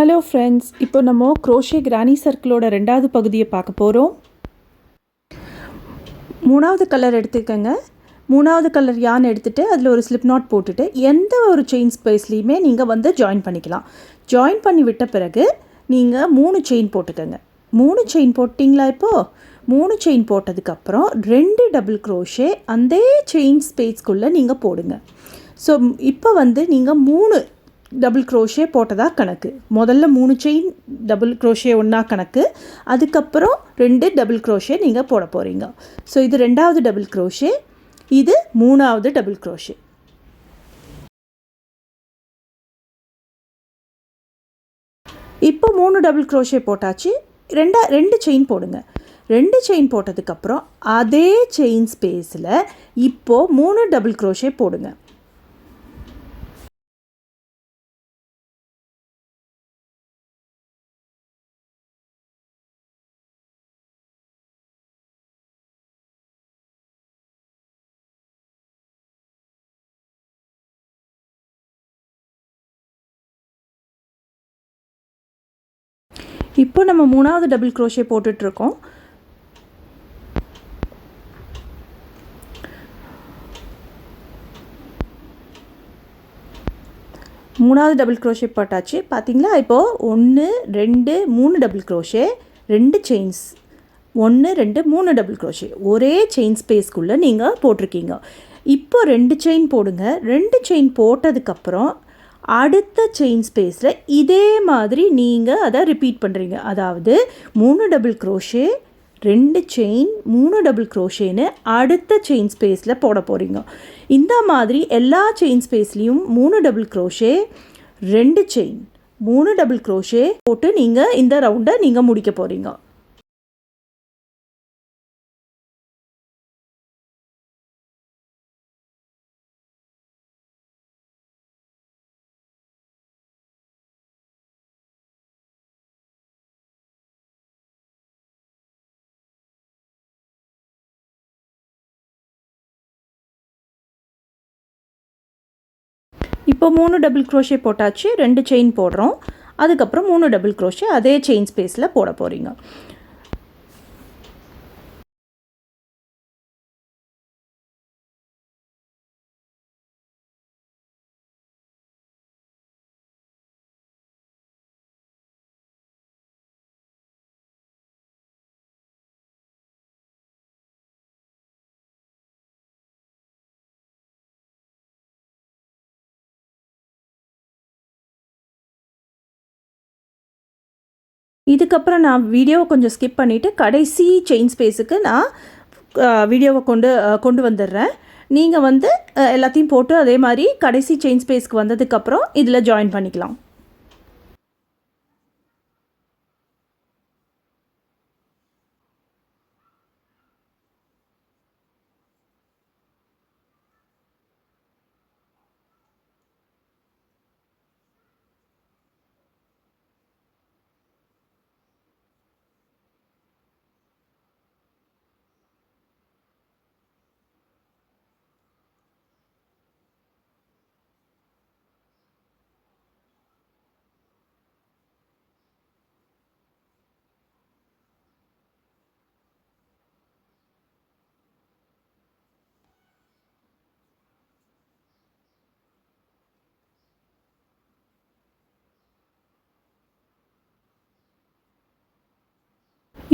Hello friends, இப்போ நம்ம crochet granny சர்க்கிளோட ரெண்டாவது பகுதியை பார்க்க போகிறோம். மூணாவது கலர் எடுத்துக்கோங்க. மூணாவது கலர் யான் எடுத்துகிட்டு அதில் ஒரு ஸ்லிப் நாட் போட்டுட்டு எந்த ஒரு செயின் ஸ்பேஸ்லேயுமே நீங்கள் ஜாயின் பண்ணிக்கலாம். ஜாயின் பண்ணி விட்ட பிறகு நீங்கள் 3 செயின் போட்டுக்கோங்க. 3 செயின் போட்டிங்களா? இப்போது 3 செயின் போட்டதுக்கப்புறம் 2 டபுள் க்ரோஷே அந்த செயின் ஸ்பேஸ்க்குள்ளே நீங்கள் போடுங்க. ஸோ இப்போ நீங்கள் 3 டபுள் க்ரோஷே போட்டதாக கணக்கு. முதல்ல 3 செயின் டபுள் க்ரோஷே ஒன்றா கணக்கு. அதுக்கப்புறம் 2 டபுள் க்ரோஷே நீங்கள் போட போகிறீங்க. ஸோ இது 2வது டபுள் க்ரோஷே, இது 3வது டபுள் க்ரோஷே. இப்போ 3 டபுள் க்ரோஷே போட்டாச்சு. 2 செயின் போடுங்க. 2 செயின் போட்டதுக்கப்புறம் அதே செயின் ஸ்பேஸில் இப்போது 3 டபுள் க்ரோஷே போடுங்க. இப்போ நம்ம 3வது டபுள் க்ரோஷே போட்டுட்ருக்கோம். மூணாவது டபுள் க்ரோஷே போட்டாச்சு. பார்த்தீங்களா? இப்போது 1 2 3 double crochet, 2 chains, 1 2 3 double crochet ஒரே செயின் ஸ்பேஸ்க்குள்ளே நீங்கள் போட்டிருக்கீங்க. இப்போ 2 செயின் போடுங்க. 2 செயின் போட்டதுக்கப்புறம் அடுத்த செயின் ஸ்பேஸில் இதே மாதிரி நீங்கள் அதை ரிப்பீட் பண்ணுறீங்க. அதாவது 3 டபுள் க்ரோஷே, 2 செயின், 3 டபுள் க்ரோஷேன்னு அடுத்த செயின் ஸ்பேஸில் போட போகிறீங்க. இந்த மாதிரி எல்லா செயின் ஸ்பேஸ்லேயும் 3 double crochet, 2 chain, 3 double crochet போட்டு நீங்கள் இந்த ரவுண்டை நீங்கள் முடிக்க போகிறீங்க. இப்போ 3 டபுள் க்ரோஷே போட்டாச்சு. 2 செயின் போடுறோம். அதுக்கப்புறம் 3 டபுள் க்ரோஷே அதே செயின் ஸ்பேஸில் போட போகிறீங்க. இதுக்கப்புறம் நான் வீடியோவை கொஞ்சம் ஸ்கிப் பண்ணிவிட்டு கடைசி செயின் ஸ்பேஸுக்கு நான் வீடியோவை கொண்டு வந்துடுறேன். நீங்கள் எல்லாத்தையும் போட்டு அதே மாதிரி கடைசி செயின் ஸ்பேஸ்க்கு வந்ததுக்கப்புறம் இதில் ஜாயின் பண்ணிக்கலாம்.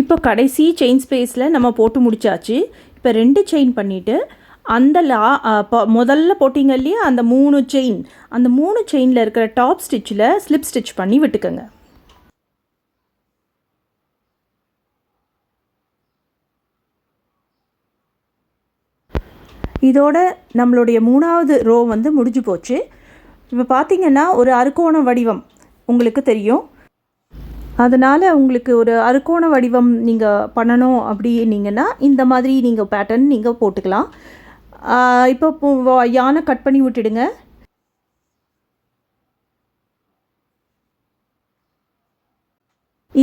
இப்போ கடைசி செயின் ஸ்பேஸில் நம்ம போட்டு முடித்தாச்சு. இப்போ 2 செயின் பண்ணிவிட்டு அந்த முதல்ல போட்டிங்க இல்லையா, அந்த 3 செயின், அந்த 3 செயினில் இருக்கிற டாப் ஸ்டிச்சில் ஸ்லிப் ஸ்டிச் பண்ணி விட்டுக்கோங்க. இதோட நம்மளுடைய 3வது ரோ முடிஞ்சு போச்சு. இப்போ பார்த்திங்கன்னா ஒரு அறுகோண வடிவம் உங்களுக்கு தெரியும். அதனால் உங்களுக்கு ஒரு அறுகோண வடிவம் நீங்கள் பண்ணணும் அப்படின்னீங்கன்னா இந்த மாதிரி நீங்கள் பேட்டர்ன் நீங்கள் போட்டுக்கலாம். இப்போ யானை கட் பண்ணி விட்டுடுங்க.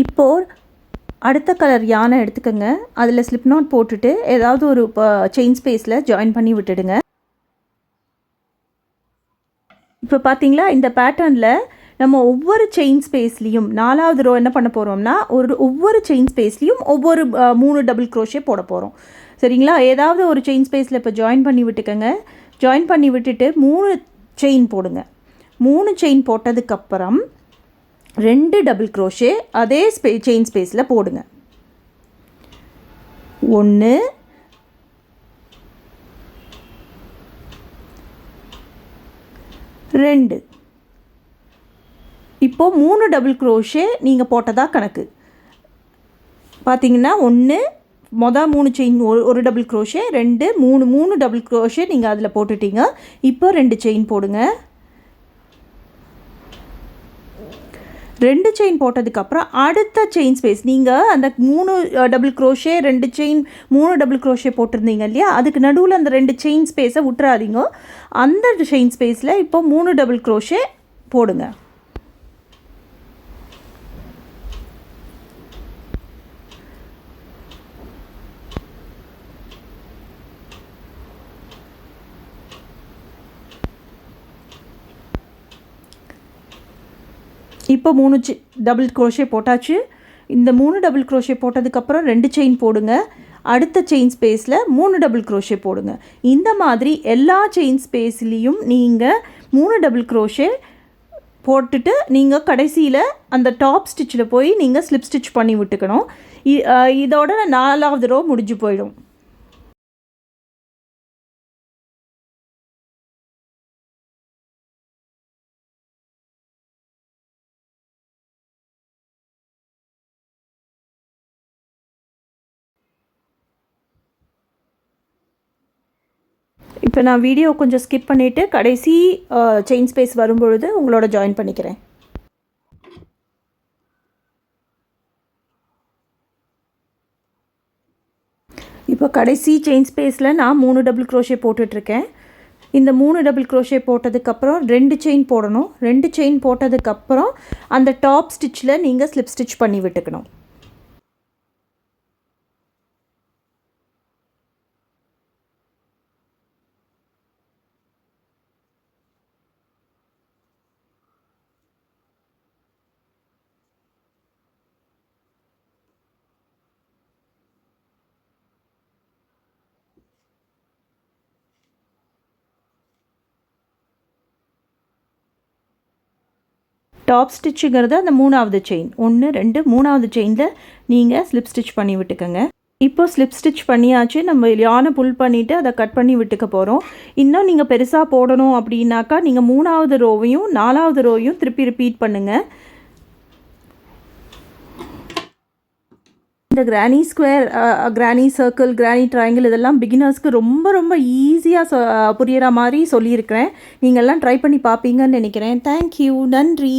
இப்போது அடுத்த கலர் யானை எடுத்துக்கோங்க. அதில் ஸ்லிப் நாட் போட்டுட்டு ஏதாவது ஒரு செயின் ஸ்பேஸில் ஜாயின் பண்ணி விட்டுடுங்க. இப்போ பார்த்தீங்களா, இந்த பேட்டர்னில் நம்ம ஒவ்வொரு செயின் ஸ்பேஸ்லேயும் 4வது ரோ என்ன பண்ண போகிறோம்னா ஒவ்வொரு செயின் ஸ்பேஸ்லேயும் ஒவ்வொரு 3 டபுள் க்ரோஷே போட போகிறோம். சரிங்களா? ஏதாவது ஒரு செயின் ஸ்பேஸில் இப்போ ஜாயின் பண்ணி விட்டுக்கோங்க. ஜாயின் பண்ணி விட்டுட்டு 3 செயின் போடுங்க. 3 செயின் போட்டதுக்கப்புறம் 2 டபுள் க்ரோஷே அதே செயின் ஸ்பேஸில் போடுங்க. 1 2. இப்போது 3 டபுள் க்ரோஷே நீங்கள் போட்டதா கணக்கு. பார்த்தீங்கன்னா 1 3 செயின் ஒரு டபுள் க்ரோஷே 2 3 டபுள் க்ரோஷே நீங்கள் அதில் போட்டுட்டீங்க. இப்போ 2 செயின் போடுங்க. 2 செயின் போட்டதுக்கப்புறம் அடுத்த செயின் ஸ்பேஸ் நீங்கள் அந்த 3 double crochet 2 chain 3 double crochet போட்டிருந்தீங்க இல்லையா, அதுக்கு நடுவில் அந்த 2 செயின் ஸ்பேஸை விட்டுறாதீங்க. அந்த செயின் ஸ்பேஸில் இப்போ 3 டபுள் க்ரோஷே போடுங்க. இப்போ 3 டபுள் க்ரோஷே போட்டாச்சு. இந்த 3 டபுள் க்ரோஷே போட்டதுக்கப்புறம் 2 செயின் போடுங்க. அடுத்த செயின் ஸ்பேஸில் 3 டபுள் க்ரோஷே போடுங்க. இந்த மாதிரி எல்லா செயின் ஸ்பேஸ்லேயும் நீங்கள் 3 டபுள் க்ரோஷே போட்டுட்டு நீங்கள் கடைசியில் அந்த டாப் ஸ்டிச்சில் போய் நீங்கள் ஸ்லிப் ஸ்டிச் பண்ணி விட்டுக்கணும். இதோட 4வது ரோ முடிஞ்சு போயிடும். இப்போ நான் வீடியோ கொஞ்சம் ஸ்கிப் பண்ணிவிட்டு கடைசி செயின் ஸ்பேஸ் வரும்பொழுது உங்களோட ஜாயின் பண்ணிக்கிறேன். இப்போ கடைசி செயின் ஸ்பேஸில் நான் 3 டபுள் க்ரோஷே போட்டுட்ருக்கேன். இந்த 3 டபுள் க்ரோஷே போட்டதுக்கப்புறம் 2 செயின் போடணும். 2 செயின் போட்டதுக்கப்புறம் அந்த டாப் ஸ்டிச்சில் நீங்கள் ஸ்லிப் ஸ்டிச் பண்ணி விட்டுக்கணும். டாப் ஸ்டிச்சுங்கிறது அந்த 3வது செயின் 1 2 3வது செயினில் நீங்கள் ஸ்லிப் ஸ்டிச் பண்ணி விட்டுக்கோங்க. இப்போ ஸ்லிப் ஸ்டிச் பண்ணியாச்சு. நம்ம யானை புல் பண்ணிவிட்டு அதை கட் பண்ணி விட்டுக்க போகிறோம். இன்னும் நீங்கள் பெருசாக போடணும் அப்படின்னாக்கா நீங்கள் 3வது ரோவையும் 4வது ரோவையும் திருப்பி ரிப்பீட் பண்ணுங்கள். இந்த granny square, granny circle, granny triangle இதெல்லாம் பிகினர்ஸ்க்கு ரொம்ப ரொம்ப ஈஸியாக புரிகிற மாதிரி சொல்லியிருக்கிறேன். நீங்கள்லாம் ட்ரை பண்ணி பார்ப்பீங்கன்னு நினைக்கிறேன். தேங்க்யூ. நன்றி.